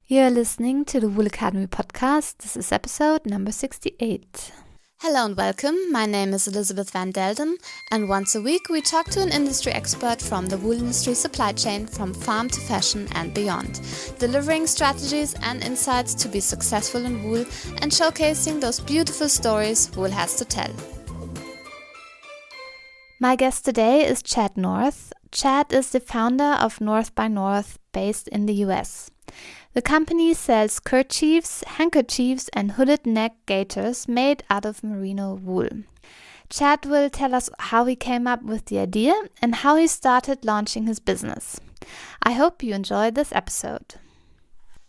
You're listening to the Wool Academy podcast. This is episode number 68. Hello and welcome. My name is Elisabeth van Delden, and once a week we talk to an industry expert from the wool industry supply chain from farm to fashion and beyond, delivering strategies and insights to be successful in wool and showcasing those beautiful stories wool has to tell. My guest today is Chad North. Chad is the founder of NorthxNorth based in the US. The company sells kerchiefs, handkerchiefs and hooded neck gaiters made out of merino wool. Chad will tell us how he came up with the idea and how he started launching his business. I hope you enjoy this episode.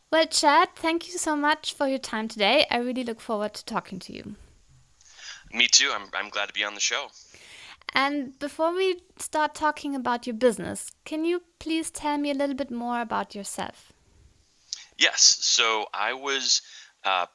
Well, Chad, thank you so much for your time today. I really look forward to talking to you. Me too. I'm glad to be on the show. And before we start talking about your business, can you please tell me a little bit more about yourself? Yes. So I was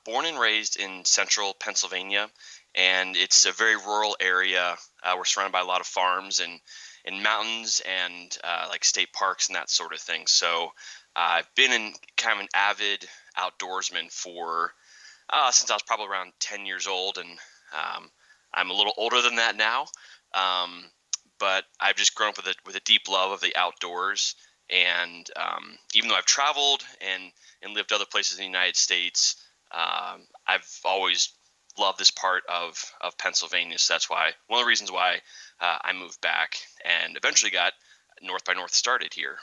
born and raised in central Pennsylvania, and it's a very rural area. We're surrounded by a lot of farms and mountains and like state parks and that sort of thing. So I've been kind of an avid outdoorsman for since I was probably around 10 years old, and I'm a little older than that now. But I've just grown up with a deep love of the outdoors. And even though I've traveled and lived other places in the United States, I've always loved this part of Pennsylvania. So that's why one of the reasons why I moved back and eventually got NorthxNorth started here.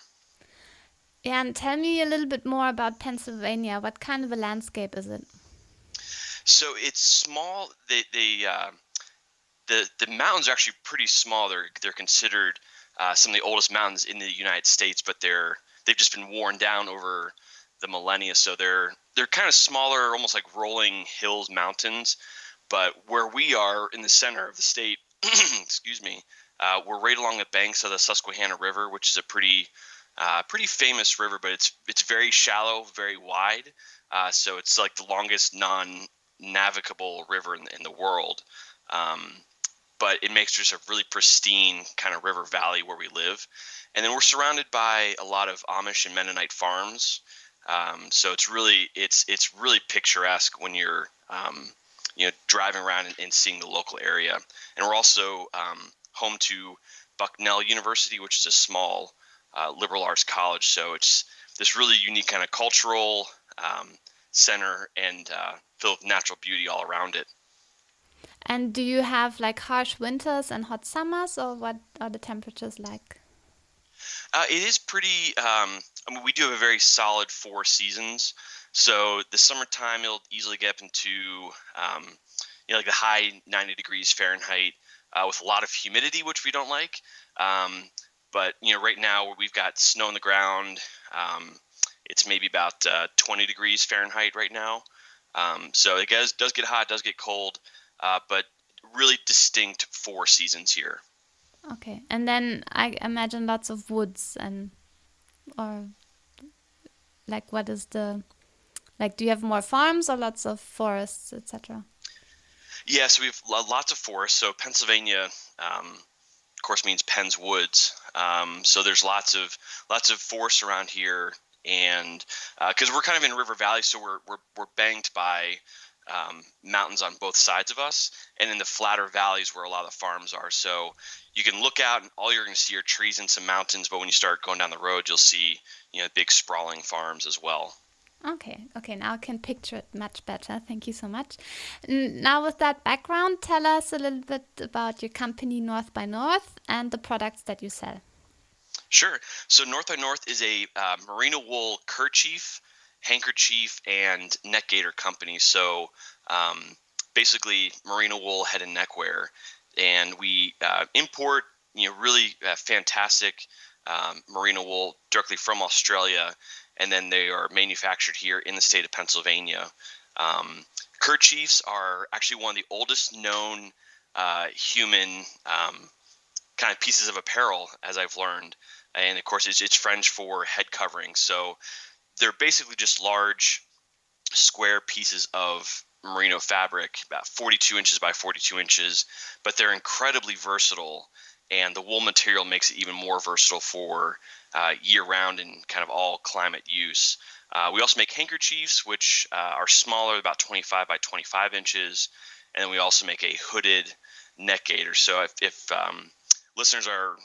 Yeah, and tell me a little bit more about Pennsylvania. What kind of a landscape is it? So it's small. The mountains are actually pretty small. They're considered some of the oldest mountains in the United States, but they've just been worn down over the millennia. So they're kind of smaller, almost like rolling hills, mountains. But where we are in the center of the state, excuse me, we're right along the banks of the Susquehanna River, which is a pretty famous river, but it's very shallow, very wide. So it's like the longest non-navigable river in the world. But it makes just a really pristine kind of river valley where we live. And then we're surrounded by a lot of Amish and Mennonite farms. So it's really picturesque when you're driving around and seeing the local area. And we're also home to Bucknell University, which is a small liberal arts college. So it's this really unique kind of cultural center and filled with natural beauty all around it. And do you have like harsh winters and hot summers, or what are the temperatures like? It is pretty. We do have a very solid 4 seasons. So the summertime, it'll easily get up into like the high 90 degrees Fahrenheit with a lot of humidity, which we don't like. But right now we've got snow on the ground. It's maybe about 20 degrees Fahrenheit right now. So it does get hot, does get cold. But really distinct 4 seasons here. Okay, and then I imagine lots of woods or like what is do you have more farms or lots of forests, etc.? Yeah, so we have lots of forests. So Pennsylvania, of course, means Penn's Woods. So there's lots of forests around here, and because we're kind of in River Valley, so we're banked by mountains on both sides of us, and in the flatter valleys where a lot of the farms are. So you can look out and all you're going to see are trees and some mountains, but when you start going down the road, you'll see big sprawling farms as well. Okay, now I can picture it much better. Thank you so much. Now with that background, tell us a little bit about your company NorthxNorth and the products that you sell. Sure. So NorthxNorth is a merino wool kerchief, handkerchief, and neck gaiter company. So basically merino wool head and neck wear, and we import really fantastic merino wool directly from Australia, and then they are manufactured here in the state of Pennsylvania. Kerchiefs are actually one of the oldest known human kind of pieces of apparel, as I've learned, and of course it's French for head covering. So they're basically just large square pieces of merino fabric, about 42 inches by 42 inches, but they're incredibly versatile, and the wool material makes it even more versatile for year-round and kind of all climate use. We also make handkerchiefs, which are smaller, about 25 by 25 inches. And then we also make a hooded neck gaiter. So if listeners are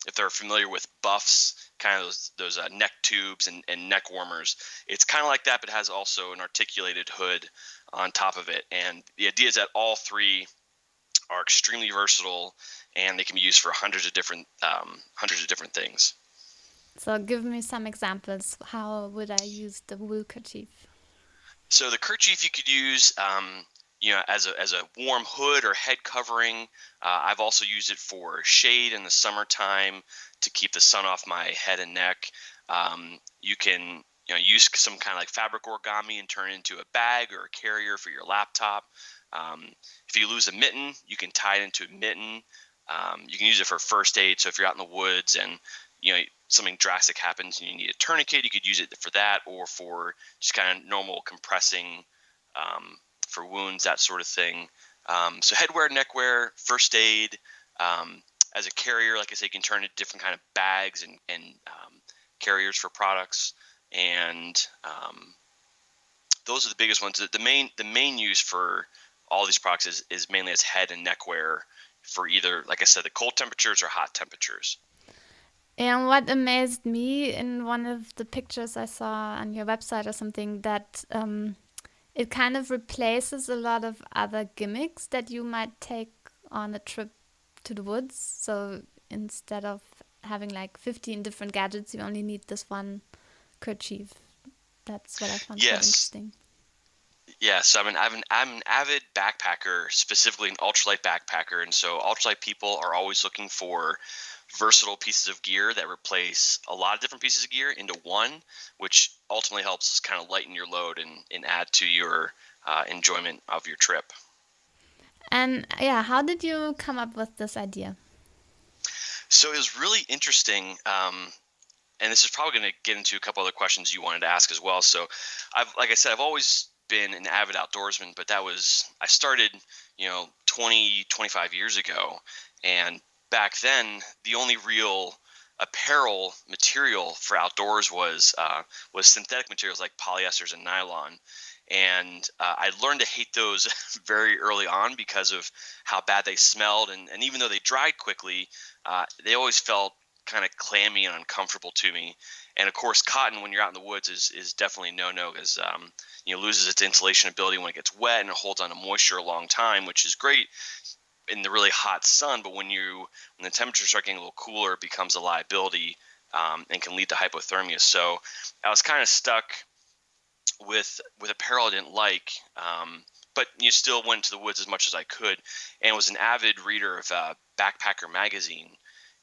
if they're familiar with buffs, kind of those neck tubes and neck warmers, it's kind of like that, but has also an articulated hood on top of it. And the idea is that all three are extremely versatile, and they can be used for hundreds of different things. So give me some examples. How would I use the wool kerchief? So the kerchief you could use, as a warm hood or head covering. I've also used it for shade in the summertime to keep the sun off my head and neck. You can use some kind of like fabric origami and turn it into a bag or a carrier for your laptop. If you lose a mitten, you can tie it into a mitten. You can use it for first aid. So if you're out in the woods and something drastic happens and you need a tourniquet, you could use it for that, or for just kind of normal compressing for wounds, that sort of thing. So headwear, neckwear, first aid. As a carrier, like I say, you can turn it into different kind of bags and carriers for products. And those are the biggest ones. The main use for all these products is mainly as head and neckwear for either, like I said, the cold temperatures or hot temperatures. And what amazed me in one of the pictures I saw on your website or something, that it kind of replaces a lot of other gimmicks that you might take on a trip to the woods. So instead of having like 15 different gadgets, you only need this one kerchief. That's what I found quite interesting. Yeah, so I'm an avid backpacker, specifically an ultralight backpacker, and so ultralight people are always looking for versatile pieces of gear that replace a lot of different pieces of gear into one, which ultimately helps kind of lighten your load and add to your enjoyment of your trip. And yeah, how did you come up with this idea? So it was really interesting, and this is probably going to get into a couple other questions you wanted to ask as well. So like I said, I've always been an avid outdoorsman, but I started 25 years ago, and back then the only real apparel material for outdoors was synthetic materials like polyesters and nylon. And I learned to hate those very early on because of how bad they smelled, and even though they dried quickly, they always felt kind of clammy and uncomfortable to me. And of course, cotton, when you're out in the woods, is definitely no, because loses its insulation ability when it gets wet, and it holds on to moisture a long time, which is great in the really hot sun. But when the temperatures start getting a little cooler, it becomes a liability and can lead to hypothermia. So I was kind of stuck with apparel I didn't like, but still went to the woods as much as I could, and was an avid reader of Backpacker magazine.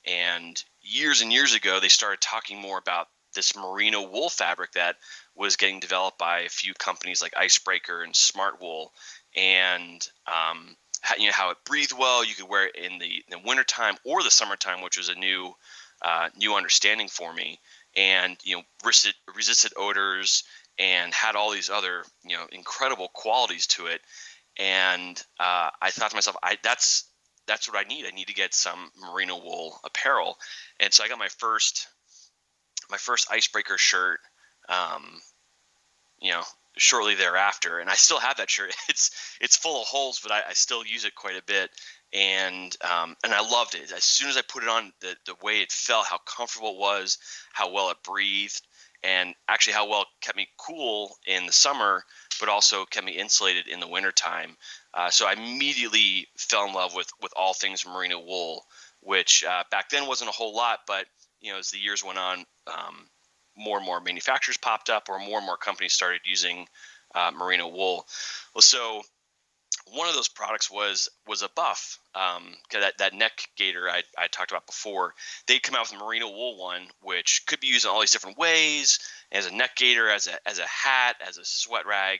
And years ago, they started talking more about this merino wool fabric that was getting developed by a few companies like Icebreaker and Smart Wool, and how it breathed well. You could wear it in the wintertime or the summertime, which was a new understanding for me, and resisted odors and had all these other incredible qualities to it. And I thought to myself, that's what I need. I need to get some merino wool apparel. And so I got my first Icebreaker shirt shortly thereafter, and I still have that shirt. It's full of holes, but I still use it quite a bit, and I loved it. As soon as I put it on, the way it felt, how comfortable it was, how well it breathed, and actually how well it kept me cool in the summer, but also kept me insulated in the wintertime. So I immediately fell in love with all things merino wool, which back then wasn't a whole lot, but as the years went on, more and more manufacturers popped up, or more and more companies started using merino wool. Well, so one of those products was a buff, that neck gaiter I talked about before. They'd come out with a merino wool one, which could be used in all these different ways, as a neck gaiter, as a hat, as a sweat rag.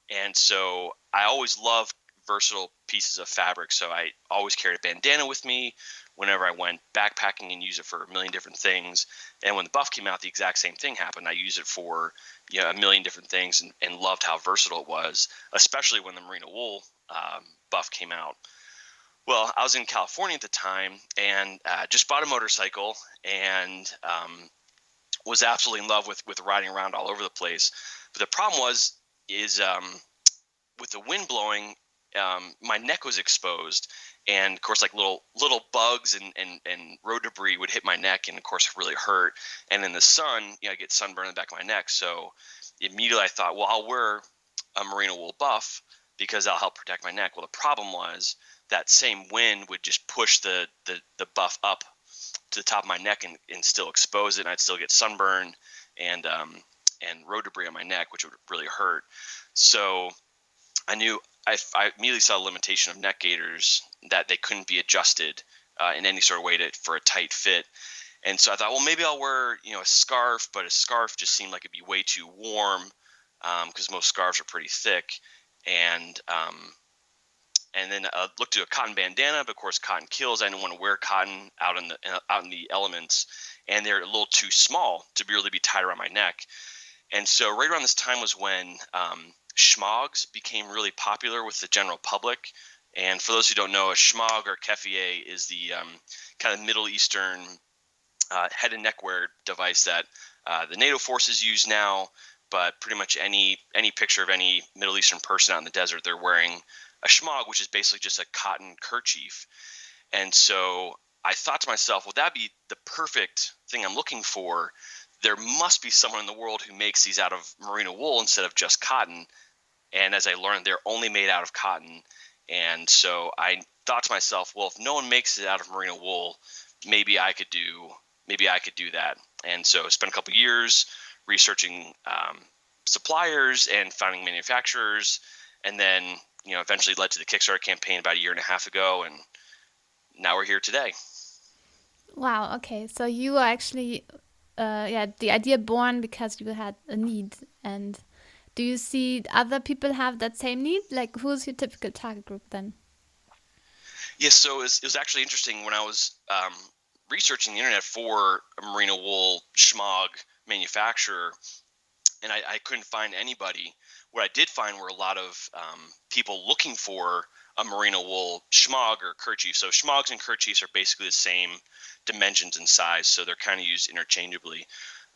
And so I always loved versatile pieces of fabric, so I always carried a bandana with me whenever I went backpacking and used it for a million different things. And when the buff came out, the exact same thing happened. I used it for a million different things, and loved how versatile it was, especially when the merino wool buff came out. Well, I was in California at the time, and just bought a motorcycle, and was absolutely in love with riding around all over the place. But the problem is with the wind blowing, my neck was exposed, and of course, like little bugs and road debris would hit my neck, and of course, it really hurt. And in the sun, I get sunburn in the back of my neck. So immediately I thought, well, I'll wear a merino wool buff because that'll help protect my neck. Well, the problem was that same wind would just push the buff up to the top of my neck and still expose it, and I'd still get sunburn and road debris on my neck, which would really hurt. So I knew I immediately saw a limitation of neck gaiters, that they couldn't be adjusted in any sort of way for a tight fit. And so I thought, well, maybe I'll wear a scarf, but a scarf just seemed like it'd be way too warm because most scarves are pretty thick. And then I looked at a cotton bandana, but of course cotton kills. I didn't want to wear cotton out in the elements, and they're a little too small to really be tied around my neck. And so right around this time was when shmogs became really popular with the general public. And for those who don't know, a shmog or kefieh is the kind of Middle Eastern head and neck wear device that the NATO forces use now. But pretty much any picture of any Middle Eastern person out in the desert, they're wearing a shmog, which is basically just a cotton kerchief. And so I thought to myself, well, that'd be the perfect thing I'm looking for. There must be someone in the world who makes these out of merino wool instead of just cotton. And as I learned, they're only made out of cotton. And so I thought to myself, well, if no one makes it out of merino wool, maybe I could do that. And so I spent a couple of years researching suppliers and finding manufacturers, and then eventually led to the Kickstarter campaign about a year and a half ago, and now we're here today. Wow. Okay. So you are actually, the idea born because you had a need. And do you see other people have that same need? Like, who's your typical target group then? Yes. So it was actually interesting when I was researching the internet for a merino wool shmog manufacturer, and I couldn't find anybody. What I did find were a lot of people looking for a merino wool shmog or kerchief. So shmogs and kerchiefs are basically the same dimensions and size, so they're kind of used interchangeably.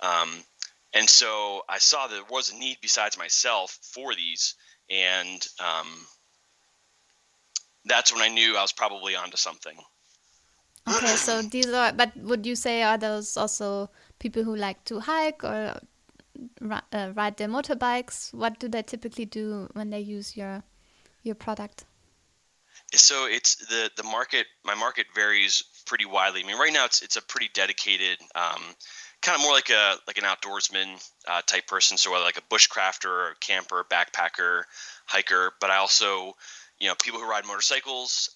And so I saw there was a need besides myself for these, and that's when I knew I was probably onto something. Okay, so these are, but would you say are those also people who like to hike or ride their motorbikes? What do they typically do when they use your product? So it's the market. My market varies pretty widely. I mean, right now it's a pretty dedicated, kind of more like an outdoorsman type person. So whether like a bushcrafter or a camper, backpacker, hiker, but I also, people who ride motorcycles,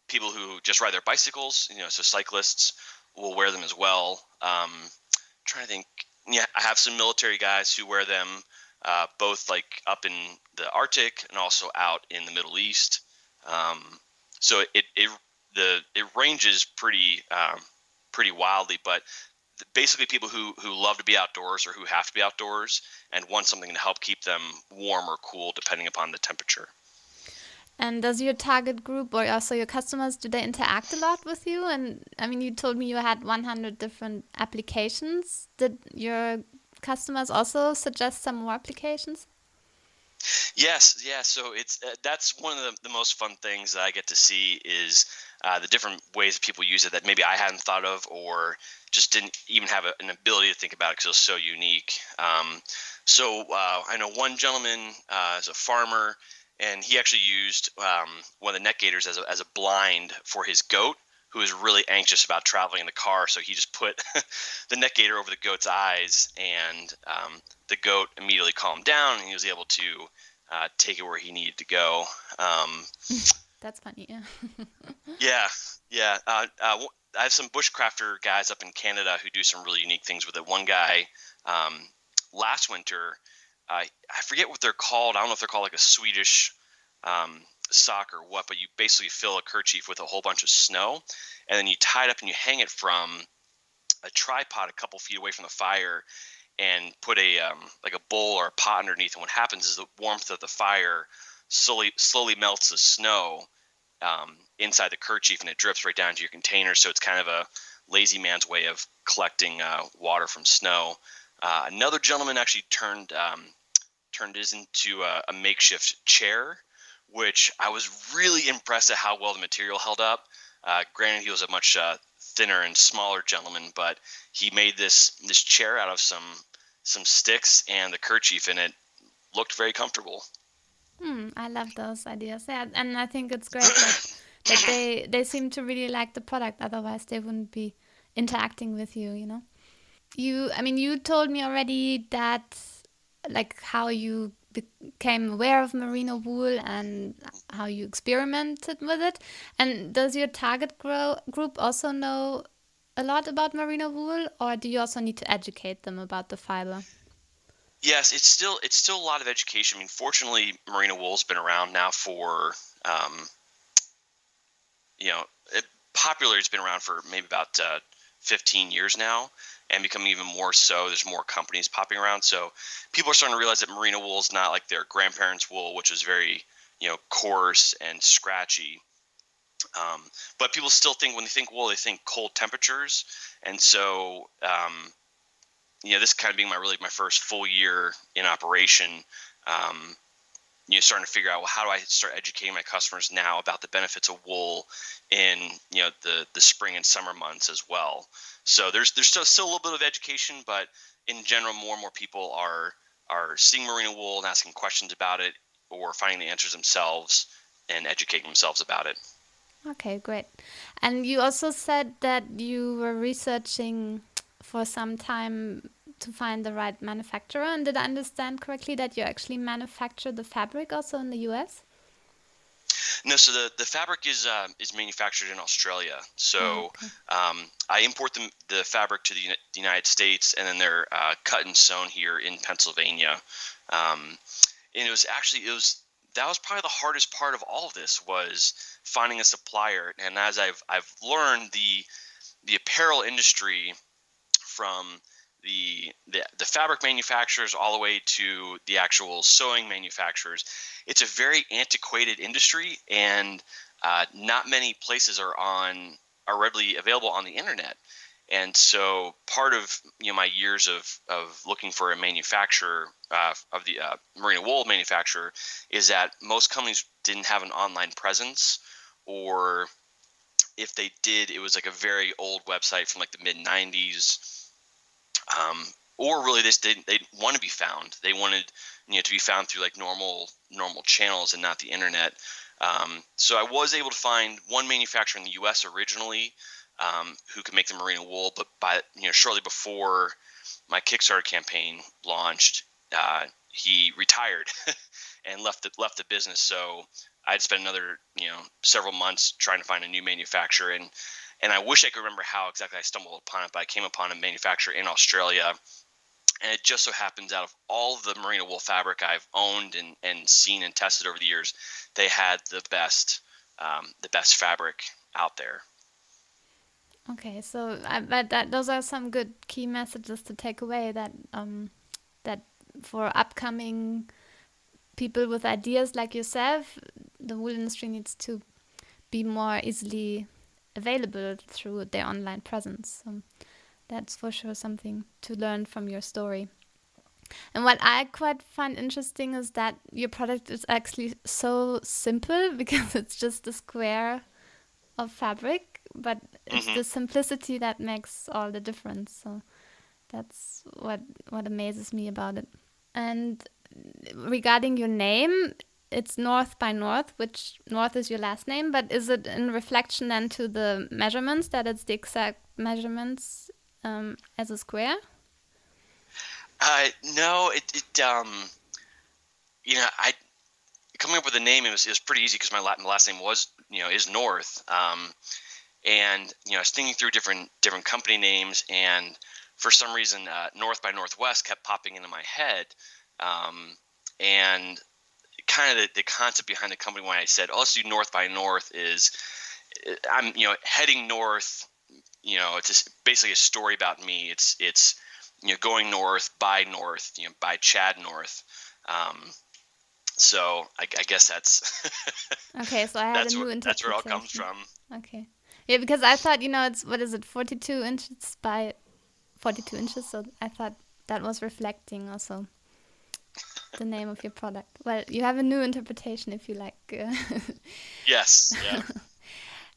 people who just ride their bicycles, so cyclists will wear them as well. Trying to think. Yeah, I have some military guys who wear them, both like up in the Arctic and also out in the Middle East. So it ranges pretty wildly, but basically people who love to be outdoors or who have to be outdoors and want something to help keep them warm or cool depending upon the temperature. And does your target group or also your customers, do they interact a lot with you? And I mean, you told me you had 100 different applications. Did your customers also suggest some more applications? Yes, yeah. So it's that's one of the most fun things that I get to see is the different ways that people use it that maybe I hadn't thought of or just didn't even have an ability to think about it because it was so unique. So I know one gentleman is a farmer, and he actually used one of the neck gaiters as a blind for his goat, who was really anxious about traveling in the car. So he just put the neck gaiter over the goat's eyes, and the goat immediately calmed down, and he was able to take it where he needed to go. That's funny, yeah. Yeah. I have some bushcrafter guys up in Canada who do some really unique things with it. One guy last winter, I forget what they're called. I don't know if they're called like a Swedish sock or what, but you basically fill a kerchief with a whole bunch of snow, and then you tie it up and you hang it from a tripod a couple feet away from the fire, and put a like a bowl or a pot underneath. And what happens is the warmth of the fire slowly melts the snow inside the kerchief, and it drips right down to your container. So it's kind of lazy man's way of collecting water from snow. Another gentleman actually turned his into a makeshift chair, which I was really impressed at how well the material held up. Granted, he was a much thinner and smaller gentleman, but he made this chair out of some sticks and the kerchief, and it looked very comfortable. I love those ideas. Yeah, and I think it's great that they seem to really like the product. Otherwise, they wouldn't be interacting with you. You told me already that like how you became aware of merino wool and how you experimented with it. And does your target group also know a lot about merino wool, or do you also need to educate them about the fiber? Yes, it's still a lot of education. I mean, fortunately, merino wool's been around now for popular. It's been around for maybe about 15 years now, and becoming even more so. There's more companies popping around, so people are starting to realize that merino wool is not like their grandparents' wool, which is very coarse and scratchy. But people still think, when they think wool, they think cold temperatures, and so this kind of being my first full year in operation, starting to figure out, well, how do I start educating my customers now about the benefits of wool in the spring and summer months as well. So there's still a little bit of education, but in general, more and more people are seeing merino wool and asking questions about it, or finding the answers themselves and educating themselves about it. Okay, great. And you also said that you were researching for some time to find the right manufacturer. And did I understand correctly that you actually manufacture the fabric also in the US? No, so the fabric is manufactured in Australia. So I import the fabric to the United States, and then they're cut and sewn here in Pennsylvania. And that was probably the hardest part of all of this, was finding a supplier. And as I've learned, the apparel industry, from the fabric manufacturers all the way to the actual sewing manufacturers, it's a very antiquated industry, and not many places are readily available on the internet. And so part of my years of looking for a manufacturer, of the merino wool manufacturer, is that most companies didn't have an online presence, or if they did, it was like a very old website from like the mid 90s. Or really, they want to be found. They wanted to be found through like normal channels and not the internet. So I was able to find one manufacturer in the U.S. originally, who could make the merino wool, but shortly before my Kickstarter campaign launched, he retired and left the business. So I'd spent another several months trying to find a new manufacturer, and I wish I could remember how exactly I stumbled upon it, but I came upon a manufacturer in Australia. And it just so happens, out of all the merino wool fabric I've owned and seen and tested over the years, they had the best fabric out there. Okay, so those are some good key messages to take away, that for upcoming people with ideas like yourself, the wool industry needs to be more easily available through their online presence. So that's for sure something to learn from your story. And what I quite find interesting is that your product is actually so simple, because it's just a square of fabric, but it's the simplicity that makes all the difference. So that's what amazes me about it. And regarding your name, it's North by North, which North is your last name, but is it in reflection then to the measurements, that it's the exact measurements as a square? No, I coming up with a name, it was pretty easy, because my last name is North, and I was thinking through different company names, and for some reason, North by Northwest kept popping into my head, and kind of the concept behind the company, when I said, "Oh, let's do North by North," is I'm heading north. It's just basically a story about me. It's going north, by Chad North. So I guess that's okay. So I had a new interpretation. That's where it all comes from. Okay, Yeah, because I thought, it's, what is it, 42 inches by 42 inches. So I thought that was reflecting also the name of your product. Well, you have a new interpretation if you like. Yes. Yeah.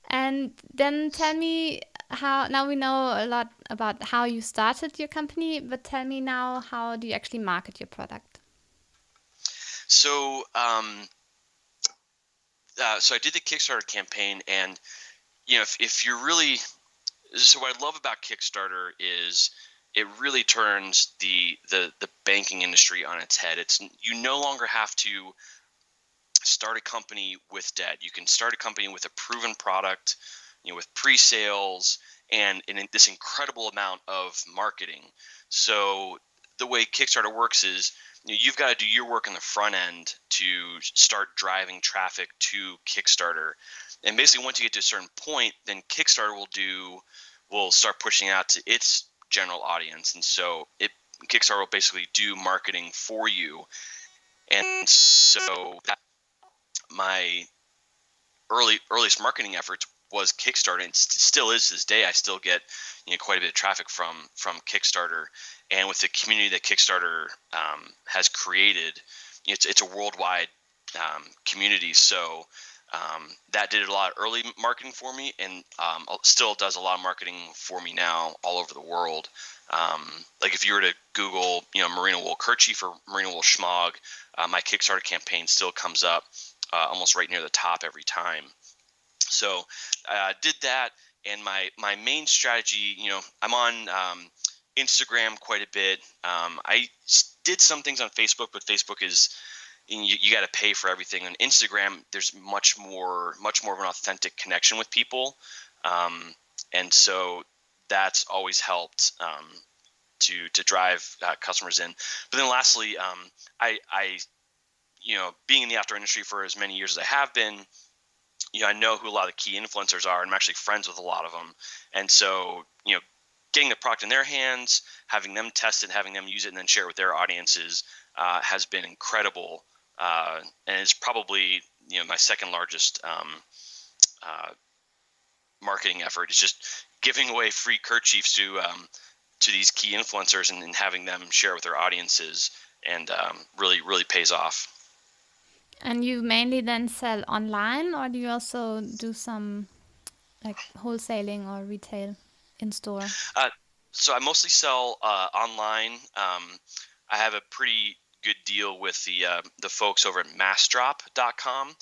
And then tell me how, now we know a lot about how you started your company, but tell me now, how do you actually market your product? So, so I did the Kickstarter campaign, and if you're really, so what I love about Kickstarter is it really turns the banking industry on its head. It's, you no longer have to start a company with debt. You can start a company with a proven product, with pre-sales and in this incredible amount of marketing. So the way Kickstarter works is, you've got to do your work on the front end to start driving traffic to Kickstarter. And basically, once you get to a certain point, then Kickstarter will start pushing out to its general audience. And so Kickstarter will basically do marketing for you. And so my earliest marketing efforts was Kickstarter, and still is to this day. I still get quite a bit of traffic from Kickstarter, and with the community that Kickstarter has created, it's a worldwide community. So that did a lot of early marketing for me, and still does a lot of marketing for me now all over the world. Like if you were to Google, merino wool kerchief or merino wool schmog, my Kickstarter campaign still comes up almost right near the top every time. So did that, and my main strategy, I'm on Instagram quite a bit. I did some things on Facebook, but Facebook is, you got to pay for everything. On Instagram, there's much more of an authentic connection with people, and so that's always helped to drive customers in. But then lastly, I being in the outdoor industry for as many years as I have been, I know who a lot of the key influencers are, and I'm actually friends with a lot of them. And so, getting the product in their hands, having them test it, having them use it, and then share it with their audiences has been incredible. And it's probably, my second largest marketing effort is just giving away free kerchiefs to these key influencers and having them share with their audiences, and really pays off. And you mainly then sell online, or do you also do some like wholesaling or retail in store? So I mostly sell online. I have a pretty good deal with the folks over at massdrop.com,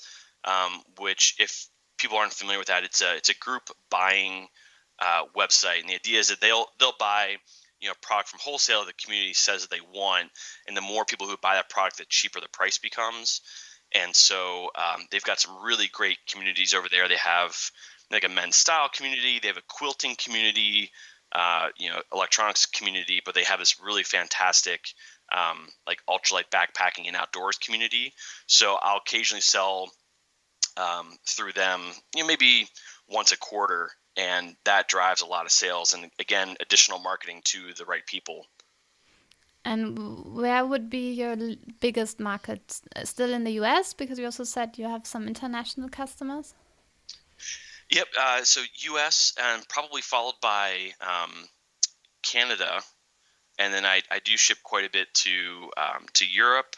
which, if people aren't familiar with that, it's a group buying website, and the idea is that they'll buy product from wholesale the community says that they want, and the more people who buy that product, the cheaper the price becomes. And so they've got some really great communities over there. They have like a men's style community, they have a quilting community, electronics community, but they have this really fantastic like ultralight backpacking and outdoors community. So I'll occasionally sell through them, maybe once a quarter, and that drives a lot of sales, and again, additional marketing to the right people. And where would be your biggest market? Still in the US, because you also said you have some international customers? Yep. So US, and probably followed by Canada, and then I do ship quite a bit to Europe,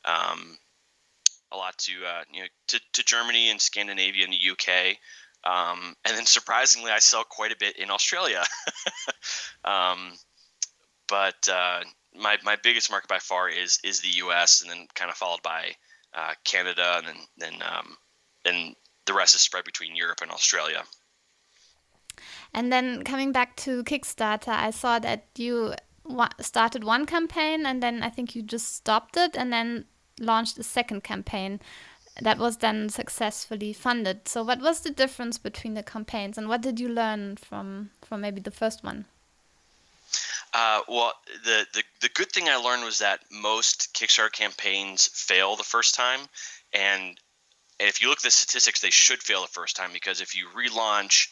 a lot to Germany and Scandinavia and the UK, and then surprisingly, I sell quite a bit in Australia. But my biggest market by far is the US, and then kind of followed by Canada, and then the rest is spread between Europe and Australia. And then coming back to Kickstarter, I saw that you started one campaign, and then I think you just stopped it and then launched a second campaign that was then successfully funded. So what was the difference between the campaigns, and what did you learn from maybe the first one? Well, the good thing I learned was that most Kickstarter campaigns fail the first time, and if you look at the statistics, they should fail the first time, because if you relaunch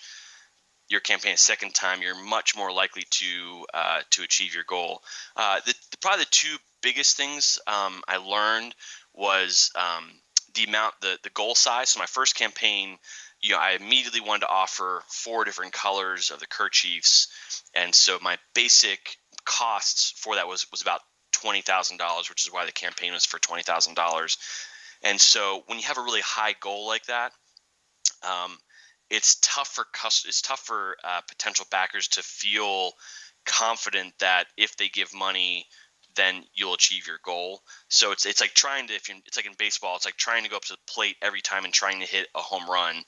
your campaign a second time, you're much more likely to achieve your goal. Probably the two biggest things I learned was the goal size. So my first campaign, I immediately wanted to offer 4 different colors of the kerchiefs, and so my basic costs for that was about $20,000, which is why the campaign was for $20,000. And so when you have a really high goal like that, it's tough for potential backers to feel confident that if they give money, then you'll achieve your goal. So it's like it's like in baseball, it's like trying to go up to the plate every time and trying to hit a home run.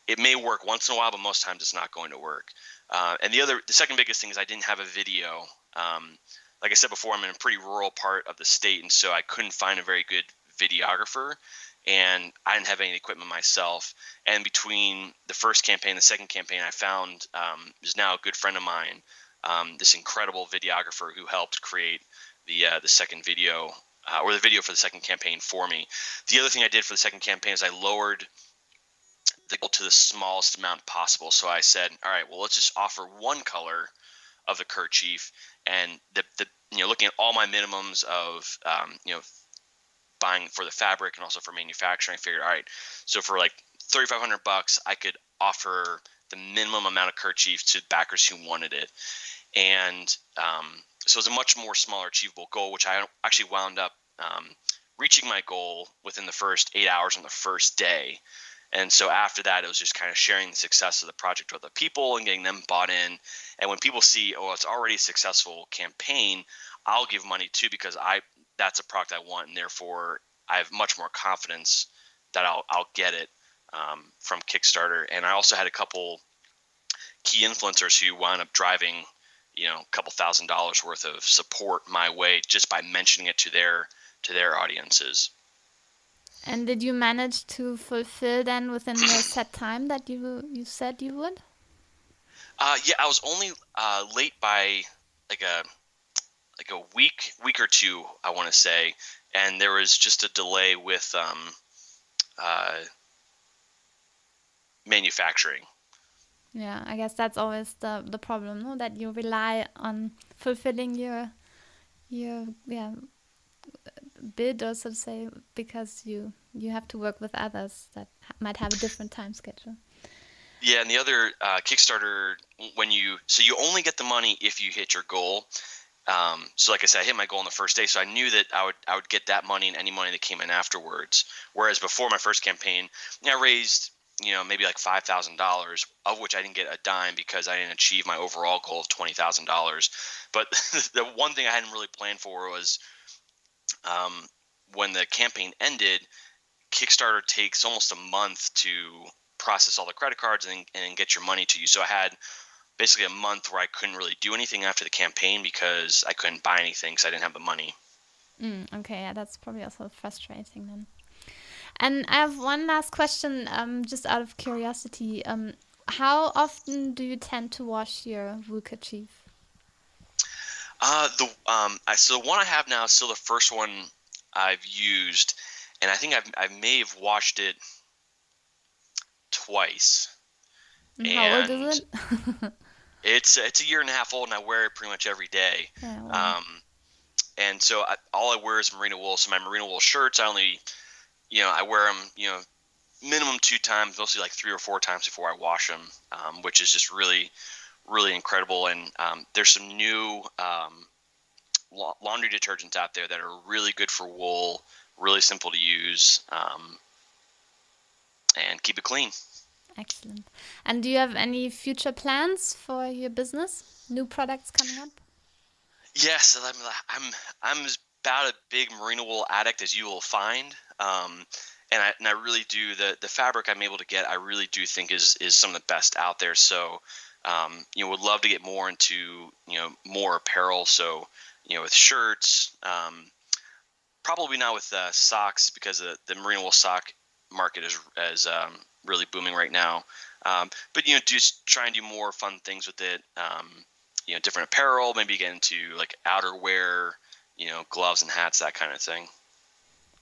It may work once in a while, but most times it's not going to work. And the second biggest thing is I didn't have a video. Like I said before, I'm in a pretty rural part of the state, and so I couldn't find a very good videographer, and I didn't have any equipment myself. And between the first campaign and the second campaign, I found is now a good friend of mine, this incredible videographer who helped create the second video, or the video for the second campaign for me. The other thing I did for the second campaign is I lowered the goal to the smallest amount possible. So I said, all right, well, let's just offer one color of the kerchief, and looking at all my minimums of buying for the fabric and also for manufacturing, I figured, all right, so for like $3,500, I could offer the minimum amount of kerchief to backers who wanted it. And so it was a much more smaller achievable goal, which I actually wound up reaching my goal within the first 8 hours on the first day. And so after that, it was just kind of sharing the success of the project with the people and getting them bought in. And when people see, oh, it's already a successful campaign, I'll give money too, because that's a product I want, and therefore I have much more confidence that I'll get it from Kickstarter. And I also had a couple key influencers who wound up driving, a couple $1,000s worth of support my way just by mentioning it to their audiences. And did you manage to fulfill then within the set time that you said you would? Yeah, I was only late by like a week or two, I want to say, and there was just a delay with manufacturing. Yeah, I guess that's always the problem, no? That you rely on fulfilling your bid, or so to say, because you have to work with others that might have a different time schedule. Yeah, and the other Kickstarter, you only get the money if you hit your goal. So like I said, I hit my goal on the first day, so I knew that I would get that money and any money that came in afterwards. Whereas before my first campaign, I raised maybe like $5,000, of which I didn't get a dime because I didn't achieve my overall goal of $20,000. But the one thing I hadn't really planned for was when the campaign ended, Kickstarter takes almost a month to process all the credit cards and get your money to you. So I had basically a month where I couldn't really do anything after the campaign because I couldn't buy anything because I didn't have the money. Okay, yeah, that's probably also frustrating then. And I have one last question, just out of curiosity. How often do you tend to wash your wool kerchief? So the one I have now is still the first one I've used, and I think I may have washed it twice. And how old is it? It's a year and a half old, and I wear it pretty much every day. Yeah, wow. And so all I wear is merino wool. So my merino wool shirts, I only, I wear them, minimum 2 times, mostly like 3 or 4 times before I wash them, which is just really, really incredible. And there's some new laundry detergents out there that are really good for wool, really simple to use, and keep it clean. Excellent. And do you have any future plans for your business? New products coming up? Yes, I'm about a big merino wool addict as you will find, and I really do the fabric I'm able to get. I really do think is some of the best out there. So, would love to get more into more apparel. So, with shirts, probably not with socks because the merino wool sock market is really booming right now. But just try and do more fun things with it. Different apparel, maybe get into like outerwear, gloves and hats, that kind of thing.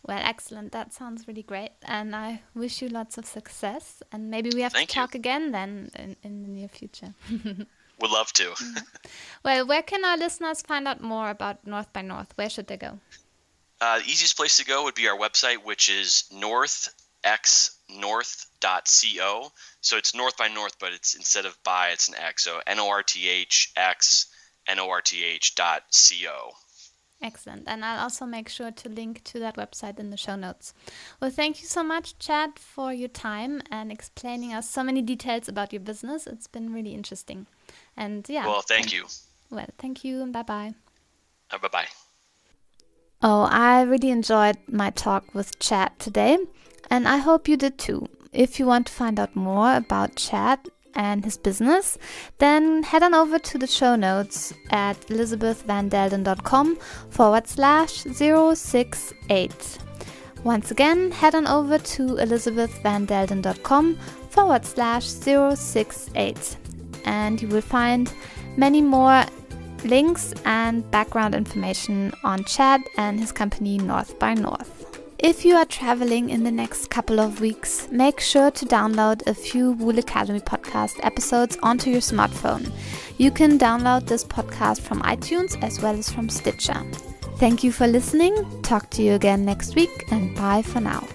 Well, excellent. That sounds really great. And I wish you lots of success. And maybe we have to talk again then in the near future. Would love to. Well, where can our listeners find out more about North by North? Where should they go? The easiest place to go would be our website, which is NorthxNorth.co. So it's North by North, but it's instead of by, it's an X. So NorthxNorth.co. Excellent. And I'll also make sure to link to that website in the show notes. Well, thank you so much, Chad, for your time and explaining us so many details about your business. It's been really interesting. And yeah. Well, thank you. Well, thank you and bye-bye. Bye-bye. Oh, I really enjoyed my talk with Chad today, and I hope you did too. If you want to find out more about Chad and his business, then head on over to the show notes at elisabethvandelden.com/068. Once again, head on over to elisabethvandelden.com/068, and you will find many more links and background information on Chad and his company North by North. If you are traveling in the next couple of weeks, make sure to download a few Wool Academy podcast episodes onto your smartphone. You can download this podcast from iTunes as well as from Stitcher. Thank you for listening. Talk to you again next week, and bye for now.